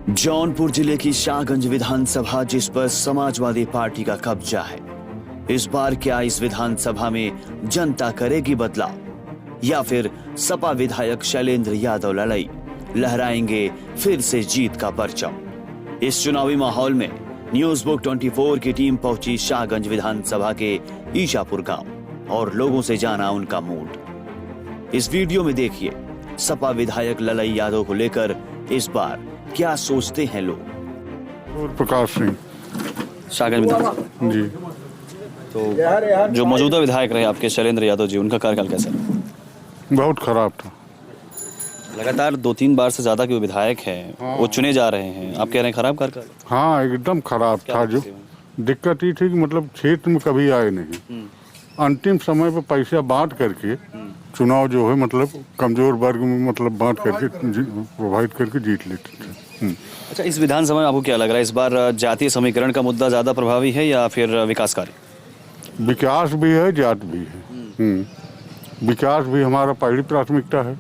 जौनपुर जिले की शाहगंज विधानसभा जिस पर समाजवादी पार्टी का कब्जा है, इस बार क्या इस विधानसभा में जनता करेगी बदलाव या फिर सपा विधायक शैलेंद्र यादव लड़ाई लहराएंगे फिर से जीत का परचम। इस चुनावी माहौल में न्यूज बुक 24 की टीम पहुंची शाहगंज विधानसभा के ईशापुर गांव और लोगों से जाना उनका मूड। इस वीडियो में देखिए सपा विधायक ललई यादव को लेकर इस बार क्या सोचते हैं लोग। और प्रकाश सिंह शाहगंज विधानसभा जी। तो जो मौजूदा विधायक रहे आपके शैलेंद्र यादव जी, उनका कार्यकाल कैसा रहा? बहुत खराब था। लगातार 2-3 बार से ज्यादा के वो विधायक हैं, वो चुने जा रहे हैं, आप कह रहे हैं खराब कार्यकाल? हाँ, एकदम खराब था। जो दिक्कत ये थी कि मतलब क्षेत्र में कभी आए नहीं, अंतिम समय पर पैसा बांट करके चुनाव जो है मतलब कमजोर वर्ग में मतलब बांट करके प्रोवाइड करके जीत लेते थे। अच्छा, इस विधानसभा में आपको क्या लग रहा है, इस बार जातीय समीकरण का मुद्दा ज्यादा प्रभावी है या फिर विकास कार्य? विकास भी है, जात भी है। विकास भी हमारा पहली प्राथमिकता है।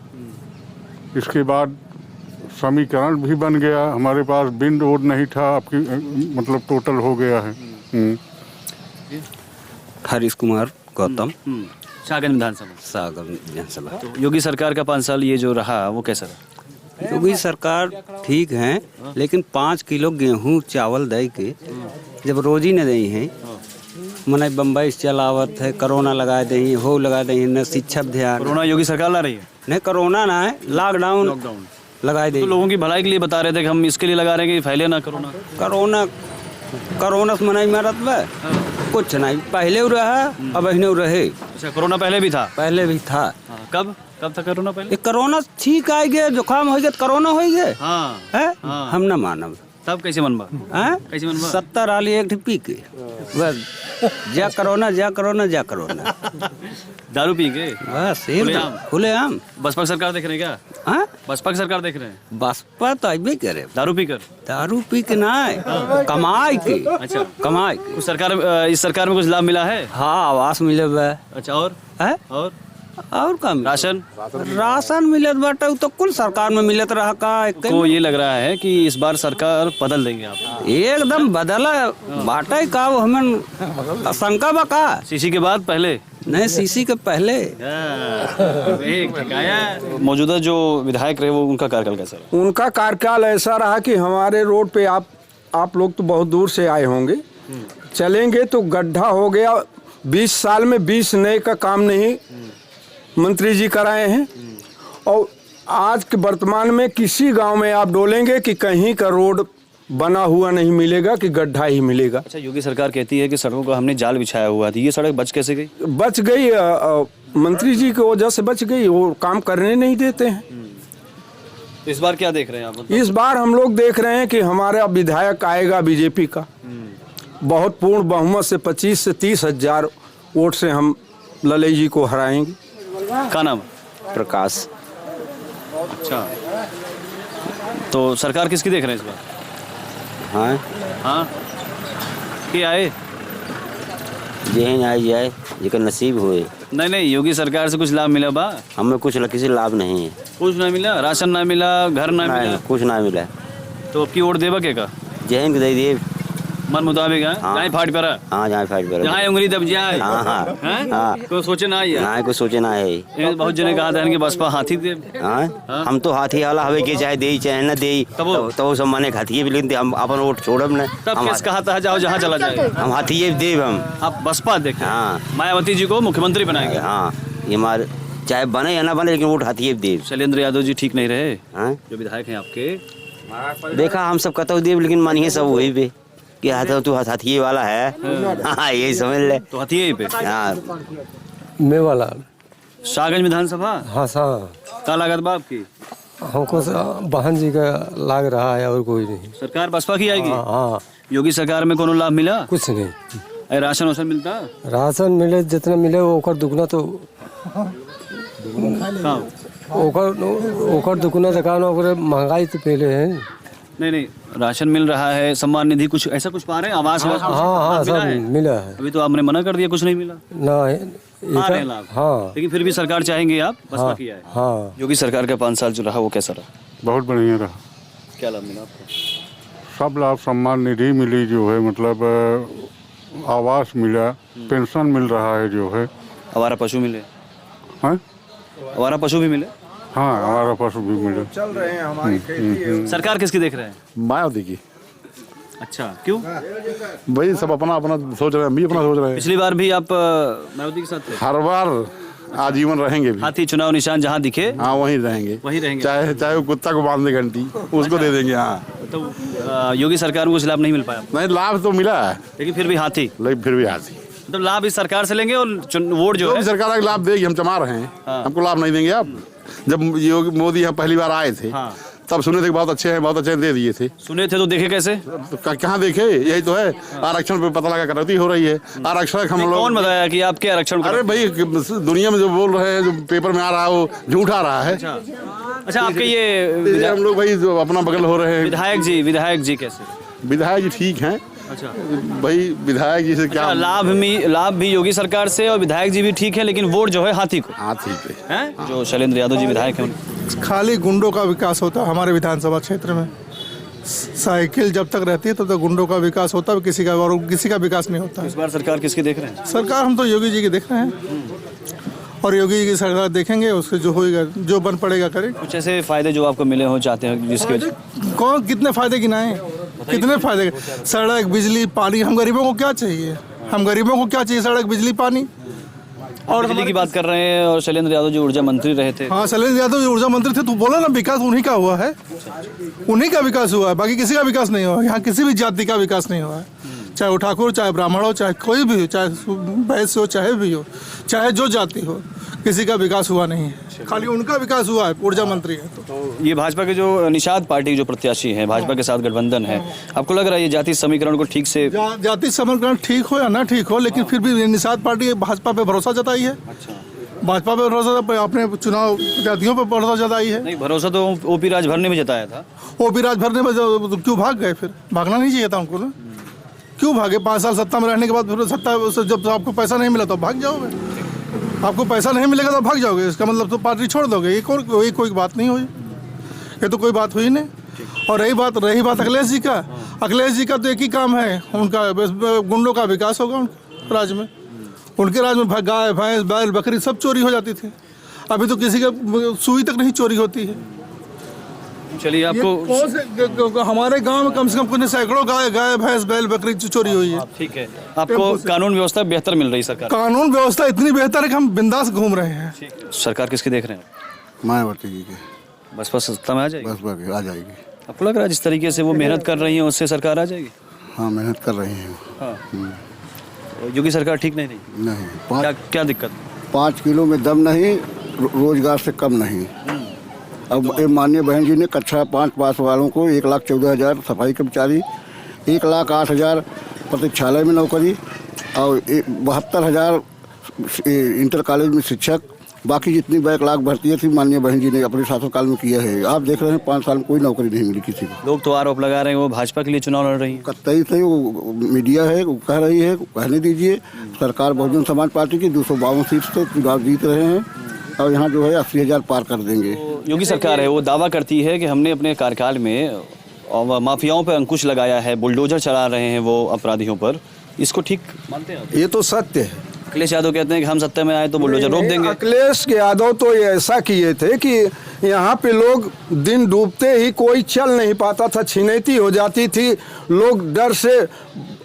इसके बाद समीकरण भी बन गया, हमारे पास बिंद और नहीं था, आपकी मतलब टोटल हो गया है। हरीश कुमार गौतम, शाहगंज विधानसभा। सागर विधानसभा। तो योगी सरकार का 5 साल ये जो रहा वो कैसा रहा? योगी सरकार ठीक है, लेकिन 5 किलो गेहूं चावल दे के जब रोजी न दई है, मने बम्बई से चलावत है, कोरोना लगा दही हो लगा दही न शिक्षा ध्यान। कोरोना योगी सरकार ला रही है? नहीं, कोरोना ना है, लॉकडाउन लगा दे। तो लोगों की भलाई के लिए बता रहे थे कि हम इसके लिए लगा रहे हैं कि फैले ना कोरोना। कोरोना से मनाई मारत बा कुछ नहीं, पहले वो रहा अब अहिने रहे। अच्छा, कोरोना पहले भी था? पहले भी था। कब था कोरोना पहले? ये कोरोना ठीक आ गया, जुकाम हो गया, कोरोना हो गया है। हम न मानब। तब कैसे मनबा? कैसे मनबा? 70 आली एक पी के बस जा कोरोना दारू पी के बस खुले आम। बसपा की सरकार देख रहे हैं क्या? बसपा की सरकार देख रहे हैं? बसपा तो अबे करे दारू पी के ना कमाई के। अच्छा, कमाई उस सरकार, इस सरकार में कुछ लाभ मिला है? हाँ, आवास मिले बा। अच्छा, और का राशन मिलत बाटे, तो कुल सरकार में मिलत रहा का। तो ये लग रहा है कि इस बार सरकार बदल देंगे आप? एकदम बदला बाटे का, वो हमें शंका बा का। सीसी के बाद पहले? नहीं, सीसी के पहले। मौजूदा जो विधायक रहे वो उनका कार्यकाल कैसा रहा? उनका कार्यकाल ऐसा रहा कि हमारे रोड पे आप लोग तो बहुत दूर से आए होंगे, चलेंगे तो गड्ढा हो गया। 20 साल में 20 नए का काम नहीं मंत्री जी कराए हैं, और आज के वर्तमान में किसी गांव में आप डोलेंगे कि कहीं का रोड बना हुआ नहीं मिलेगा, कि गड्ढा ही मिलेगा। अच्छा, योगी सरकार कहती है कि सड़कों का हमने जाल बिछाया हुआ था, ये सड़क बच कैसे गई? बच गई मंत्री जी की वजह से बच गई, वो काम करने नहीं देते हैं। तो इस बार क्या देख रहे हैं आप? इस बार हम लोग देख रहे हैं कि हमारा विधायक आएगा बीजेपी का, बहुत पूर्ण बहुमत से 25 से 30 हजार वोट से हम ललई जी को हराएंगे। क्या नाम? प्रकाश। अच्छा, तो सरकार किसकी देख रहे हैं इस बार? हाँ कि आए जेहन आई जाए जेकर नसीब हुए। नहीं, योगी सरकार से कुछ लाभ मिला बा? हमें कुछ किसी लाभ नहीं है। कुछ ना मिला? राशन ना मिला, घर ना मिला? कुछ ना मिला। तो अब की वोट देवा के का? जेहन के दे दिए मन मुताबिक है। जहाँ फाट पर जहाँ उंगली दब जाए। कोई सोचे ना है। कुछ सोचे ना है। बहुत जने कहा था कि बसपा हाथी दे। हम तो हाथी वाला हवे के चाहे दे चाहे न दे, तो सब माने हाथी भी, लेकिन हम अपन वोट छोड़ब न। तब किस कहा था जाओ जहाँ चला जाए, हम हाथी देव। हम आप बसपा देखें। मायावती जी को मुख्यमंत्री बनाएंगे। ये हमारे चाहे बने या ना बने, लेकिन वोट हाथी देव। शैलेंद्र यादव जी ठीक नहीं रहे जो विधायक हैं आपके? देखा हम सब कहते देव, लेकिन मानिए सब वही पे कि तू हाथी वाला है। यही समझ ले। तो हाथी पे मैं वाला शाहगंज विधानसभा। हाँ क्या लागत बाप की? हमको बहन जी का लाग रहा है, और कोई नहीं। सरकार बसपा की आएगी? हाँ। योगी सरकार में कोनो लाभ मिला? कुछ नहीं। राशन वाशन मिलता? राशन मिले जितना मिले ओकर दुगना, तो ओकर दुगना दुकान, महंगाई तो पहले है। नहीं, राशन मिल रहा है, सम्मान निधि कुछ ऐसा कुछ पा रहे हैं? आवास? हाँ, सब मिला है। अभी तो आपने मना कर दिया, कुछ नहीं मिला ना। हाँ, लेकिन फिर भी सरकार चाहेंगे आप बसपा की आए। हाँ। योगी सरकार का 5 साल जो रहा वो कैसा रहा? बहुत बढ़िया रहा। क्या लाभ मिला आपको? सब लाभ सम्मान निधि मिली जो है, मतलब आवास मिला, पेंशन मिल रहा है जो है। आवारा पशु मिले? हाँ आवारा पशु भी मिले? हाँ, हमारा पशु भी मिले। चल रहे हैं हमारी खेती। सरकार किसकी देख रहे हैं? मायावती की। अच्छा, क्यों? भाई सब अपना अपना सोच रहे हैं, हम भी अपना सोच रहे हैं। पिछली बार भी आप मायावती के साथ थे? हर बार आजीवन रहेंगे भी। हाथी चुनाव निशान जहाँ दिखे हाँ वहीं रहेंगे, वहीं रहेंगे। चाहे वो कुत्ता को बांध दे घंटी, उसको दे देंगे। हाँ, तो योगी सरकार को कुछ लाभ नहीं मिल पाया, नहीं लाभ तो मिला है, लेकिन फिर भी हाथी, लेकिन फिर भी हाथी। मतलब लाभ इस सरकार से लेंगे और वोट जो जो है भी सरकार का लाभ देगी, हम चमा रहे हैं। हमको लाभ नहीं देंगे आप। जब योगी मोदी यहाँ पहली बार आए थे, हाँ। तब सुने थे कि बहुत अच्छे हैं, दे दिए थे। सुने थे तो देखे कैसे? तो कहाँ देखे? यही तो है, आरक्षण पे पता लगा कटौती हो रही है। आरक्षण हम लोग, कौन बताया कि आपके आरक्षण? अरे भाई दुनिया में जो बोल रहे हैं, जो पेपर में आ रहा है वो झूठ आ रहा है। अच्छा, आपके ये हम लोग भाई जो अपना बगल हो रहे हैं। विधायक जी कैसे? विधायक जी ठीक हैं। अच्छा भाई विधायक जी से क्या लाभ भी योगी सरकार से और विधायक जी भी ठीक है, लेकिन वोट जो है हाथी को। हाथी पे हैं? जो शैलेंद्र यादव जी विधायक हैं, खाली गुंडों का विकास होता है हमारे विधानसभा क्षेत्र में। साइकिल जब तक रहती है तब तक गुंडों का विकास होता है, किसी का विकास नहीं होता है। इस बार सरकार किसकी देख रहे हैं? सरकार हम तो योगी जी की देख रहे हैं, और योगी जी की सरकार देखेंगे, उससे जो होगा, जो बन पड़ेगा करेंगे। कुछ ऐसे फायदे जो आपको मिले हो चाहते हैं जिसके कौन कितने फायदे गिनाएं, कितने फायदे? सड़क, बिजली, पानी। हम गरीबों को क्या चाहिए? सड़क, बिजली, पानी। और बिजली की बात कर रहे हैं, और शैलेंद्र यादव जी ऊर्जा मंत्री रहे थे। हाँ, शैलेंद्र यादव जी ऊर्जा मंत्री थे, तो बोला ना विकास उन्हीं का हुआ है, उन्हीं का विकास हुआ है, बाकी किसी का विकास नहीं हुआ। यहाँ किसी भी जाति का विकास नहीं हुआ है, चाहे वो ठाकुर, चाहे ब्राह्मण हो, चाहे कोई भी हो, चाहे वैश्य हो, चाहे भी हो, चाहे जो जाति हो, किसी का विकास हुआ नहीं है, खाली उनका विकास हुआ है, ऊर्जा मंत्री है। तो ये भाजपा के जो निषाद पार्टी जो प्रत्याशी हैं, भाजपा के साथ गठबंधन है, आपको लग रहा है ये जाति समीकरण को ठीक से? जाति समीकरण ठीक हो या ना ठीक हो, लेकिन फिर भी निषाद पार्टी भाजपा पे भरोसा जताई है। भाजपा पे भरोसा, अपने चुनाव प्रत्याशियों पे भरोसा जताई है। नहीं, भरोसा तो ओपी राज भरने में जताया था। ओपी राज भरने में तो क्यों भाग गए? फिर भागना नहीं चाहिए था उनको ना, क्यों भागे? 5 साल सत्ता में रहने के बाद फिर सत्ता जब आपको पैसा नहीं मिला तो भाग जाओगे। आपको पैसा नहीं मिलेगा तो भाग जाओगे, इसका मतलब तो पार्टी छोड़ दोगे। ये कोई बात नहीं हुई, ये तो कोई बात हुई नहीं। और रही बात अखिलेश जी का तो एक ही काम है उनका, गुंडों का विकास होगा उनके राज में। उनके राज में गाय, भैंस, बैल, बकरी सब चोरी हो जाती थी। अभी तो किसी का सुई तक नहीं चोरी होती है। चलिए, आपको हमारे गांव में कम से कम कुछ सैकड़ों गाय, भैंस, बैल, बकरी चोरी हुई है। ठीक है, आपको कानून व्यवस्था बेहतर मिल रही सरकार? कानून व्यवस्था इतनी बेहतर है कि हम बिंदास घूम रहे हैं। सरकार किसकी देख रहे हैं? मायावती जी के। बसपा सत्ता में आ जाएगी? बस आ जाएगी। आपको लग रहा है जिस तरीके से वो मेहनत कर रही है उससे सरकार आ जाएगी? हाँ, मेहनत कर रही हैं। हाँ। योगी सरकार ठीक नहीं रही? नहीं। क्या दिक्कत? 5 किलो में दम नहीं, रोजगार से कम नहीं। अब माननीय बहन जी ने कक्षा 5 पास वालों को 1,14,000 सफाई कर्मचारी, 1,08,000 प्रतीक्षालय में नौकरी और 72,000 इंटर कॉलेज में शिक्षक, बाकी जितनी बैकलॉग भर्तियाँ थी माननीय बहन जी ने अपने शासनकाल में किया है। आप देख रहे हैं 5 साल में कोई नौकरी नहीं मिली किसी को। लोग तो आरोप लगा रहे हैं वो भाजपा के लिए चुनाव लड़ रही है। कतई से वो मीडिया है, वो कह रही है, कहने दीजिए। सरकार बहुजन समाज पार्टी की 252 सीट से चुनाव जीत रहे हैं, और यहाँ जो है 80,000 पार कर देंगे। योगी सरकार है वो दावा करती है कि हमने अपने कार्यकाल में माफियाओं पर अंकुश लगाया है, बुलडोजर चला रहे हैं वो अपराधियों पर। इसको ठीक मानते हैं? ये तो सत्य है। अखिलेश यादव कहते हैं कि हम सत्ता में आए तो बुलडोजर रोक देंगे। अखिलेश यादव तो ये ऐसा किए थे कि यहाँ पे लोग दिन डूबते ही कोई चल नहीं पाता था, छिनैती हो जाती थी, लोग डर से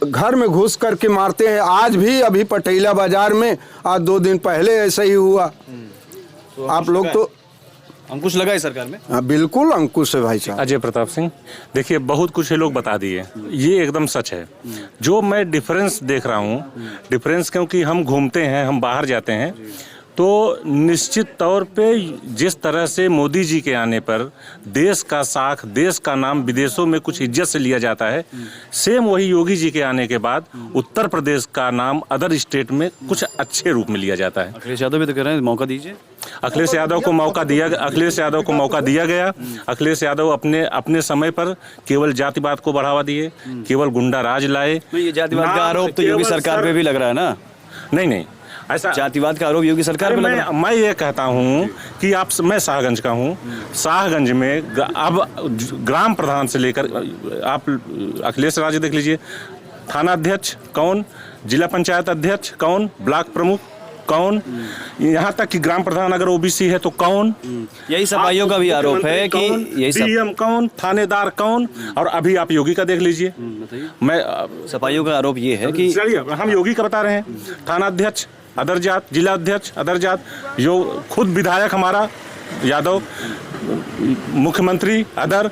घर में घुस करके मारते हैं। आज भी अभी पटेला बाजार में आज 2 दिन पहले ऐसा ही हुआ। तो आप लोग तो अंकुश लगा है सरकार में? हाँ, बिल्कुल अंकुश है भाई साहब। अजय प्रताप सिंह, देखिए बहुत कुछ ये लोग बता दिए, ये एकदम सच है। जो मैं डिफरेंस देख रहा हूँ, डिफरेंस क्योंकि हम घूमते हैं, हम बाहर जाते हैं, तो निश्चित तौर पे जिस तरह से मोदी जी के आने पर देश का साख, देश का नाम विदेशों में कुछ इज्जत से लिया जाता है, सेम वही योगी जी के आने के बाद उत्तर प्रदेश का नाम अदर स्टेट में कुछ अच्छे रूप में लिया जाता है। अखिलेश यादव भी तो कह रहे हैं मौका दीजिए। अखिलेश यादव को मौका दिया गया। अखिलेश यादव अपने समय पर केवल जातिवाद को बढ़ावा दिए, केवल गुंडा राज लाए। ये जातिवाद का आरोप तो योगी सरकार पे भी लग रहा है ना? नहीं, ऐसा जातिवाद का आरोप योगी सरकार पे लग रहा है। मैं ये कहता हूँ कि मैं शाहगंज का हूँ। शाहगंज में अब ग्राम प्रधान से लेकर आप अखिलेश राज देख लीजिए, थाना अध्यक्ष कौन, जिला पंचायत अध्यक्ष कौन, ब्लॉक प्रमुख कौन, यहाँ तक कि ग्राम प्रधान अगर ओबीसी है तो कौन। यही सफाइयों का भी आरोप है कि यही सब डीएम कौन, थानेदार कौन, और अभी आप योगी का देख लीजिए। मैं सफाइयों का आरोप ये है कि चलिए हम योगी का बता रहे हैं, थाना अध्यक्ष अदर जात, जिला अध्यक्ष अदर जात, जो खुद विधायक हमारा यादव, मुख्यमंत्री अदर।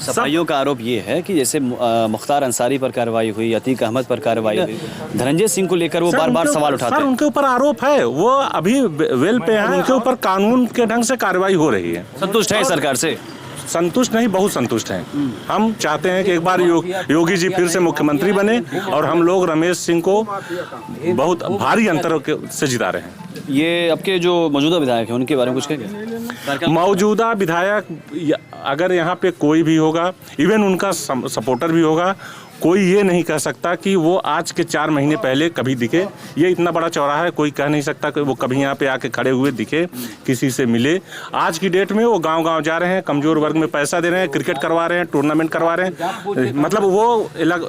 सफाइयों का आरोप ये है कि जैसे मुख्तार अंसारी पर कार्रवाई हुई, अतीक अहमद पर कार्रवाई हुई, धनंजय सिंह को लेकर वो बार बार सवाल उठाते सर हैं। उनके ऊपर आरोप है, वो अभी वेल पे हैं, उनके ऊपर कानून के ढंग से कार्रवाई हो रही है। संतुष्ट है सरकार से? संतुष्ट नहीं, बहुत संतुष्ट हैं। हम चाहते हैं कि एक बार योगी जी फिर से मुख्यमंत्री बने, और हम लोग रमेश सिंह को बहुत भारी अंतर से जिता रहे हैं। ये आपके जो मौजूदा विधायक हैं उनके बारे में कुछ कहेंगे? मौजूदा विधायक अगर यहाँ पे कोई भी होगा, इवन उनका सपोर्टर भी होगा, कोई ये नहीं कह सकता कि वो आज के 4 महीने पहले कभी दिखे। ये इतना बड़ा चौराहा है, कोई कह नहीं सकता कि वो कभी यहाँ पे आके खड़े हुए दिखे, किसी से मिले। आज की डेट में वो गांव-गांव जा रहे हैं, कमजोर वर्ग में पैसा दे रहे हैं, क्रिकेट करवा रहे हैं, टूर्नामेंट करवा रहे हैं। मतलब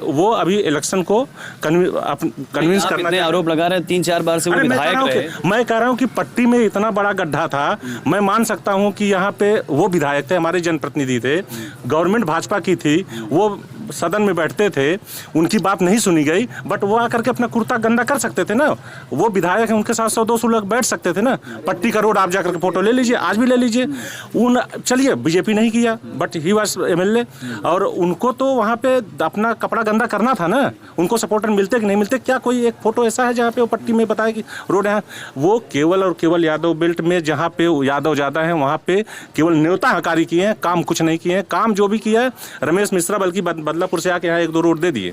वो अभी इलेक्शन को कन्विंस करना। आरोप लगा रहे हैं 3-4 बार से वो विधायक रहे। मैं कह रहा हूँ कि पट्टी में इतना बड़ा गड्ढा था, मैं मान सकता हूँ कि यहाँ पे वो विधायक थे, हमारे जनप्रतिनिधि थे, गवर्नमेंट भाजपा की थी, वो सदन में बैठते थे, उनकी बात नहीं सुनी गई, बट वो आकर के अपना कुर्ता गंदा कर सकते थे ना। वो विधायक हैं, उनके साथ 100-200 लोग बैठ सकते थे ना। पट्टी का रोड आप जाकर के फोटो ले लीजिए, आज भी ले लीजिए। चलिए बीजेपी नहीं किया, बट ही वाज एमएलए, और उनको तो वहाँ पे अपना कपड़ा गंदा करना था ना। उनको सपोर्टर मिलते कि नहीं मिलते? क्या कोई एक फोटो ऐसा है जहाँ पे वो पट्टी में बताया कि रोड है? वो केवल और केवल यादव बेल्ट में जहाँ पे यादव ज़्यादा है, वहाँ पे केवल न्योता हकारी किए हैं, काम कुछ नहीं किए हैं। काम जो भी किया है रमेश मिश्रा, बल्कि बदलापुर से आके यहाँ 1-2 रोड दे दिए।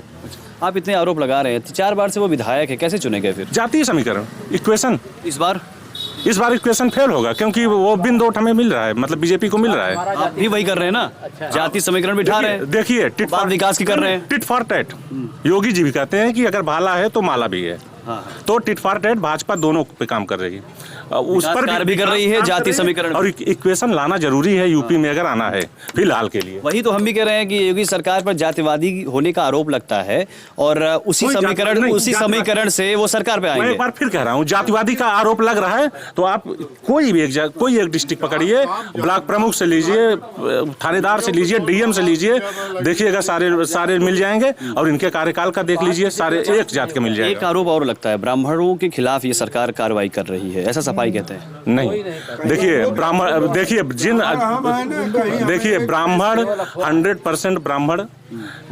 आप इतने आरोप लगा रहे हैं, 4 बार से वो विधायक है, कैसे चुने गए फिर? जातीय समीकरण, इक्वेशन। इस बार इक्वेशन फेल होगा, क्योंकि वो बिन दोट हमें मिल रहा है, मतलब बीजेपी को मिल रहा है। आप भी वही कर रहे हैं ना, जाति समीकरण बिठा रहे हैं। देखिए टिट बात विकास की कर रहे हैं। Tit for tat. Yogi ji भी कहते हैं कि अगर भाला है तो माला भी है। तो टिट फॉर टैट भाजपा दोनों पे काम कर रही है, उस पर भी कर रही है, जाति समीकरण और इक्वेशन लाना जरूरी है यूपी में अगर आना है फिलहाल के लिए। वही तो हम भी कह रहे हैं कि योगी सरकार पर जातिवादी होने का आरोप लगता है, और उसी समीकरण से वो सरकार पे मैं आएंगे। एक बार फिर कह रहा हूँ, जातिवादी का आरोप लग रहा है तो आप कोई एक डिस्ट्रिक्ट पकड़िए, ब्लॉक प्रमुख से लीजिए, थानेदार से लीजिए, डीएम से लीजिए, देखिएगा सारे मिल जाएंगे, और इनके कार्यकाल का देख लीजिए, सारे एक जात के मिल जाएंगे। एक आरोप और लगता है, ब्राह्मणों के खिलाफ ये सरकार कार्रवाई कर रही है, ऐसा सफाई कहते हैं। नहीं, देखिए ब्राह्मण, देखिए ब्राह्मण 100% ब्राह्मण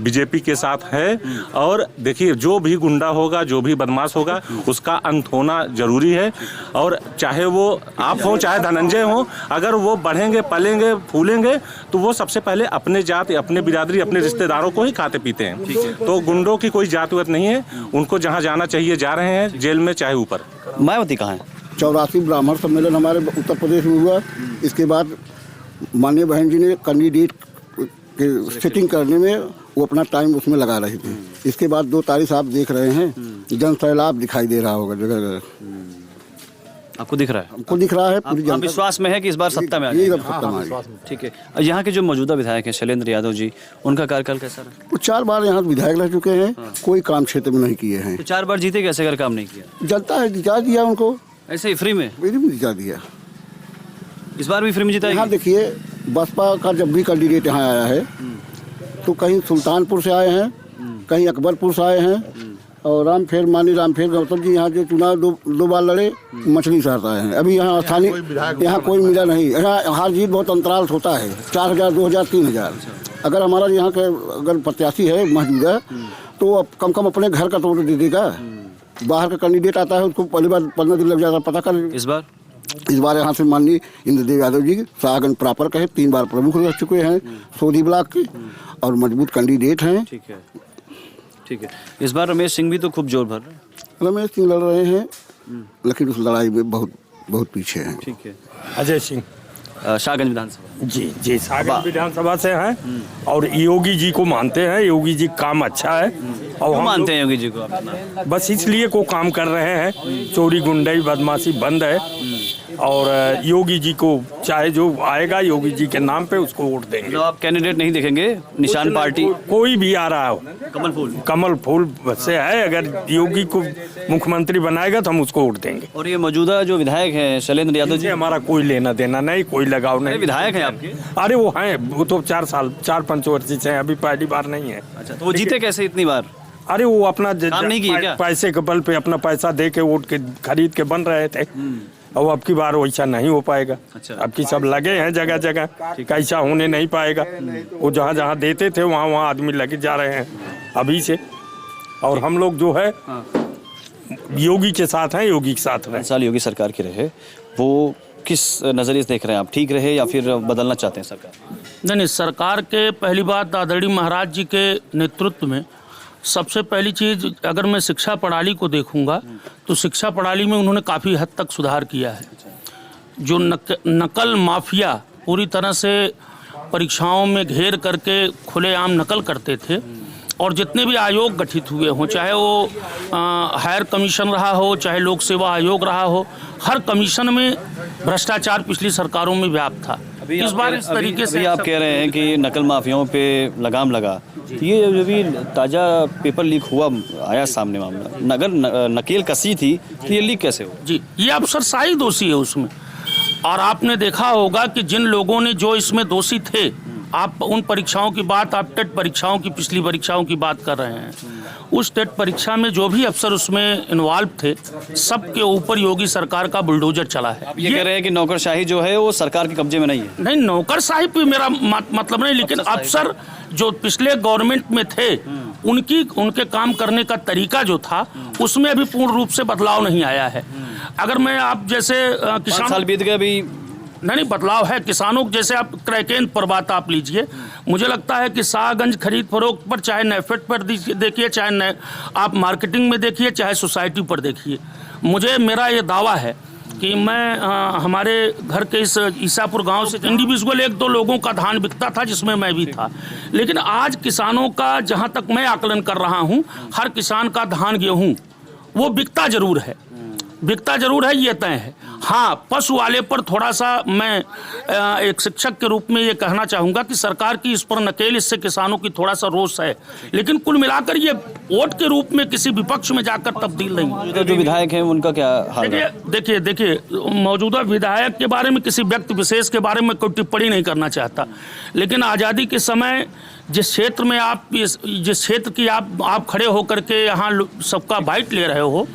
बीजेपी के साथ है, और देखिए जो भी गुंडा होगा, जो भी बदमाश होगा, उसका अंत होना जरूरी है। और चाहे वो आप हो, चाहे धनंजय हो, अगर वो बढ़ेंगे, पलेंगे, फूलेंगे, तो वो सबसे पहले अपने जात, अपने बिरादरी, अपने रिश्तेदारों को ही खाते पीते हैं। तो गुंडों की कोई जातिवाद नहीं है, उनको जहाँ जाना चाहिए जा रहे हैं, जेल में चाहे ऊपर। मायावती कहाँ है? 84 ब्राह्मण सम्मेलन हमारे उत्तर प्रदेश में हुआ। इसके बाद माननीय बहन जी ने कैंडिडेट के सेटिंग करने में वो अपना टाइम उसमें लगा रही थी। इसके बाद 2 तारीख आप देख रहे हैं, जन सैलाब दिखाई दे रहा होगा जगह जगह। आपको दिख रहा है? आपको दिख रहा है पूरी आप जनता विश्वास में है कि इस बार सत्ता में आ ये जाएगी? सब सत्ता में आ जाएगी। ठीक है। यहाँ के जो मौजूदा विधायक हैं शैलेंद्र यादव जी, उनका कार्यकाल कैसा रहा? वो 4 बार यहाँ विधायक रह चुके हैं, कोई काम क्षेत्र में नहीं किए हैं। तो 4 बार जीते, कैसे अगर काम नहीं किया? जनता है जिता दिया उनको, ऐसे ही फ्री में? मेरी भी जिता दिया। इस बार भी फ्री में यहाँ जिताएगी? देखिए, बसपा का जब भी कैंडिडेट यहाँ आया है तो कहीं सुल्तानपुर से आए हैं, कहीं अकबरपुर से आए हैं, और रामफेर गौतम जी यहाँ जो चुनाव 2 बार लड़े, मछली शहर से आए हैं। अभी यहाँ स्थानीय यहाँ कोई मिला नहीं। यहाँ हार जीत बहुत अंतराल होता है, 4000, 2000, 3000। अगर हमारा यहाँ के अगर प्रत्याशी है मौजूदा, तो अब कम अपने घर का तो दे देगा। बाहर का कैंडिडेट आता है, उसको पहली बार 15 दिन लग जाता है पता कर। इस बार यहाँ से माननीय इंद्रदेव यादव जी शाहगंज प्रॉपर कहे 3 बार प्रमुख रह चुके हैं सोधी ब्लॉक के, और मजबूत कैंडिडेट हैं। ठीक है। इस बार रमेश सिंह भी तो खूब जोर भर रहे हैं। रमेश सिंह लड़ रहे हैं, लेकिन उस लड़ाई में बहुत पीछे हैं। ठीक है। अजय सिंह। शाहगंज विधानसभा। जी जी सागर विधानसभा से हैं और योगी जी को मानते हैं। योगी जी काम अच्छा है और क्यों हम मानते हैं योगी जी को आप? बस इसलिए को काम कर रहे हैं। चोरी गुंडाई बदमाशी बंद है और योगी जी को चाहे जो आएगा योगी जी के नाम पे उसको वोट देंगे। तो आप कैंडिडेट नहीं देखेंगे, निशान पार्टी कोई भी आ रहा हो कमल फूल से है। अगर योगी को मुख्यमंत्री बनाएगा तो हम उसको वोट देंगे। और ये मौजूदा जो विधायक हैं शैलेंद्र यादव जी, जी हमारा कोई लेना देना नहीं, कोई लगाव नहीं। विधायक हैं आपके? अरे वो हैं, वो तो 4-5 वर्ष से हैं, अभी पहली बार नहीं है। अच्छा, तो वो जीते कैसे इतनी बार? अरे वो अपना काम नहीं किए क्या? पैसे के बल पे अपना पैसा दे के वोट के खरीद के बन रहे थे और अब की बार वैसा नहीं हो पाएगा। अच्छा। अब की सब लगे हैं जगह जगह, कैसा होने नहीं पाएगा। वो जहाँ जहाँ देते थे वहाँ वहाँ आदमी लगे जा रहे हैं अभी से। और हम लोग जो है योगी के साथ हैं, योगी के साथ रहे। 5 साल योगी सरकार की रहे, वो किस नज़रिए से देख रहे हैं आप? ठीक रहे या फिर बदलना चाहते हैं सरकार? नहीं, सरकार के पहली बात आदरणीय महाराज जी के नेतृत्व में सबसे पहली चीज़, अगर मैं शिक्षा प्रणाली को देखूंगा तो शिक्षा प्रणाली में उन्होंने काफ़ी हद तक सुधार किया है। जो नकल माफिया पूरी तरह से परीक्षाओं में घेर करके खुलेआम नकल करते थे और जितने भी आयोग गठित हुए हों, चाहे वो हायर कमीशन रहा हो, चाहे लोक सेवा आयोग रहा हो, हर कमीशन में भ्रष्टाचार पिछली सरकारों में व्याप्त था। इस बार इस तरीके से आप कह रहे हैं कि नकल माफियाओं पे लगाम लगा, ये जो भी ताज़ा पेपर लीक हुआ आया सामने मामला, अगर नकेल कसी थी तो ये लीक कैसे हो? जी, ये अफसरशाही दोषी है उसमें। और आपने देखा होगा कि जिन लोगों ने जो इसमें दोषी थे, आप उन परीक्षाओं की बात, आप टेट परीक्षाओं की, पिछली परीक्षाओं की बात कर रहे हैं, उस टेट परीक्षा में जो भी अफसर उसमें इन्वॉल्व थे, सबके ऊपर योगी सरकार का बुलडोजर चला है। आप ये कह रहे हैं कि नौकरशाही जो है वो सरकार के कब्जे में नहीं है? नहीं, नौकरशाही पे मेरा मतलब नहीं, लेकिन अफसर जो पिछले गवर्नमेंट में थे उनके काम करने का तरीका जो था उसमें अभी पूर्ण रूप से बदलाव नहीं आया है। अगर मैं आप जैसे 5 साल बीत गए, अभी नहीं बदलाव है। किसानों जैसे आप क्रय केंद्र पर बात आप लीजिए, मुझे लगता है कि शाहगंज खरीद फरोख्त पर, चाहे नेफेड पर देखिए, चाहे आप मार्केटिंग में देखिए, चाहे सोसाइटी पर देखिए, मेरा ये दावा है कि मैं हमारे घर के इस ईसापुर गांव से इंडिविजुअल 1-2 लोगों का धान बिकता था, जिसमें मैं भी था। लेकिन आज किसानों का, जहां तक मैं आकलन कर रहा हूं, हर किसान का धान गेहूं वो बिकता जरूर है, ये तय है। हाँ, पशु वाले पर थोड़ा सा मैं एक शिक्षक के रूप में ये कहना चाहूँगा कि सरकार की इस पर नकेल, इससे किसानों की थोड़ा सा रोष है, लेकिन कुल मिलाकर ये वोट के रूप में किसी विपक्ष में जाकर तब्दील नहीं। जो विधायक हैं उनका क्या हाल है? देखिए, मौजूदा विधायक के बारे में, किसी व्यक्ति विशेष के बारे में कोई टिप्पणी नहीं करना चाहता, लेकिन आज़ादी के समय जिस क्षेत्र में जिस क्षेत्र की आप खड़े होकर के यहाँ सबका बाइट ले रहे हो,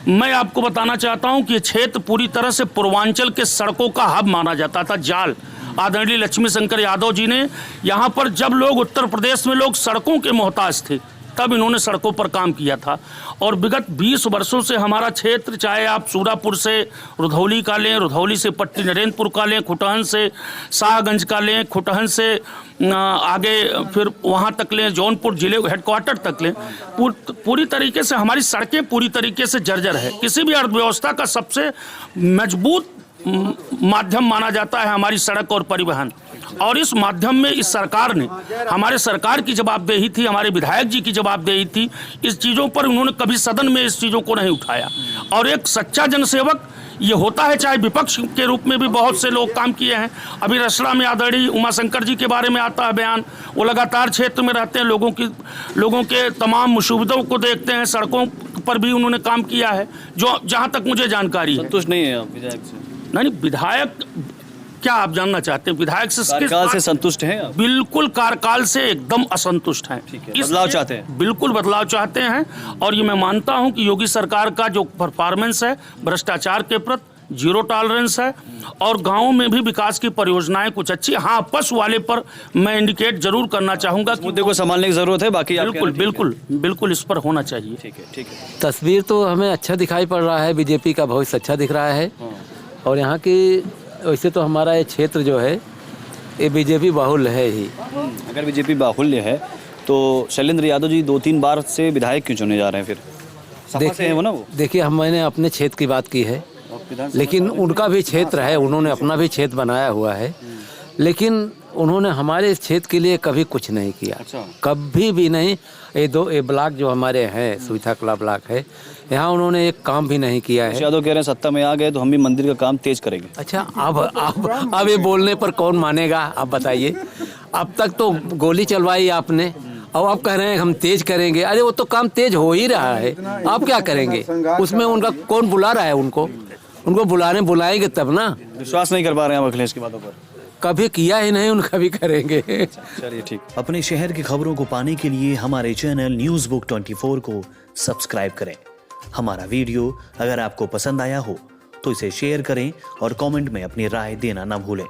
मैं आपको बताना चाहता हूँ कि ये क्षेत्र पूरी तरह से पूर्वांचल के सड़कों का हब माना जाता था, जाल। आदरणीय लक्ष्मी शंकर यादव जी ने यहाँ पर, जब लोग उत्तर प्रदेश में लोग सड़कों के मोहताज थे, तब इन्होंने सड़कों पर काम किया था। और विगत 20 वर्षों से हमारा क्षेत्र, चाहे आप सूरापुर से रुधौली का लें, रुधौली से पट्टी नरेंद्रपुर का लें, खुटहन से शाहगंज का लें, खुटहन से आगे फिर वहाँ तक लें, जौनपुर जिले हेडक्वार्टर तक लें, पूरी तरीके से हमारी सड़कें पूरी तरीके से जर्जर है। किसी भी अर्थव्यवस्था का सबसे मजबूत माध्यम माना जाता है हमारी सड़क और परिवहन। और इस माध्यम में इस सरकार ने, हमारे सरकार की जवाबदेही थी, हमारे विधायक जी की जवाबदेही थी, इस चीज़ों पर उन्होंने कभी सदन में इस चीज़ों को नहीं उठाया। और एक सच्चा जनसेवक ये होता है, चाहे विपक्ष के रूप में भी बहुत से लोग काम किए हैं। अभी रसड़ा में आदरणीय उमाशंकर जी के बारे में आता है बयान, वो लगातार क्षेत्र में रहते हैं, लोगों के तमाम मुसीबतों को देखते हैं, सड़कों पर भी उन्होंने काम किया है, जो जहाँ तक मुझे जानकारी है। संतुष्ट नहीं है आप विधायक से? नहीं, विधायक क्या आप जानना चाहते हैं? विधायक से कार्यकाल से संतुष्ट हैं आप? बिल्कुल, कार्यकाल से एकदम असंतुष्ट हैं। बदलाव चाहते हैं? बिल्कुल बदलाव चाहते हैं। और ये मैं मानता हूं कि योगी सरकार का जो परफॉर्मेंस है भ्रष्टाचार के प्रति, 0 टॉलरेंस है, और गाँव में भी विकास की परियोजनाएं कुछ अच्छी। हाँ, पशु वाले पर मैं इंडिकेट जरूर करना चाहूँगा कि मुद्दे को संभालने की जरूरत है। बाकी बिल्कुल इस पर होना चाहिए। ठीक है। तस्वीर तो हमें अच्छा दिखाई पड़ रहा है, बीजेपी का भविष्य अच्छा दिख रहा है। और यहाँ की वैसे तो हमारा ये क्षेत्र जो है ये बीजेपी बाहुल्य है ही। अगर बीजेपी बाहुल्य है तो शैलेंद्र यादव जी 2-3 बार से विधायक क्यों चुने जा रहे हैं फिर? देखिए, मैंने अपने क्षेत्र की बात की है, लेकिन उनका भी क्षेत्र है, उन्होंने अपना भी क्षेत्र बनाया हुआ है। लेकिन उन्होंने हमारे इस क्षेत्र के लिए कभी कुछ नहीं किया। कभी भी नहीं। ये ब्लॉक जो हमारे हैं, सुविधा कला ब्लॉक है, यहाँ उन्होंने एक काम भी नहीं किया है। यादव कह रहे हैं सत्ता में आ गए तो हम भी मंदिर का काम तेज करेंगे। अच्छा, अब ये बोलने पर कौन मानेगा, आप बताइए। अब तक तो गोली चलवाई आपने, और आप कह रहे हैं हम तेज करेंगे। अरे वो तो काम तेज हो ही रहा है, आप क्या करेंगे उसमें? उनका कौन बुला रहा है उनको बुलाएंगे तब ना। विश्वास नहीं कर पा रहे हैं हम अखिलेश की बातों पर। कभी किया ही नहीं, उनका भी करेंगे। चलिए ठीक। अपने शहर की खबरों को पाने के लिए हमारे चैनल न्यूज़ बुक 24 को सब्सक्राइब करें। हमारा वीडियो अगर आपको पसंद आया हो तो इसे शेयर करें और कमेंट में अपनी राय देना न भूलें।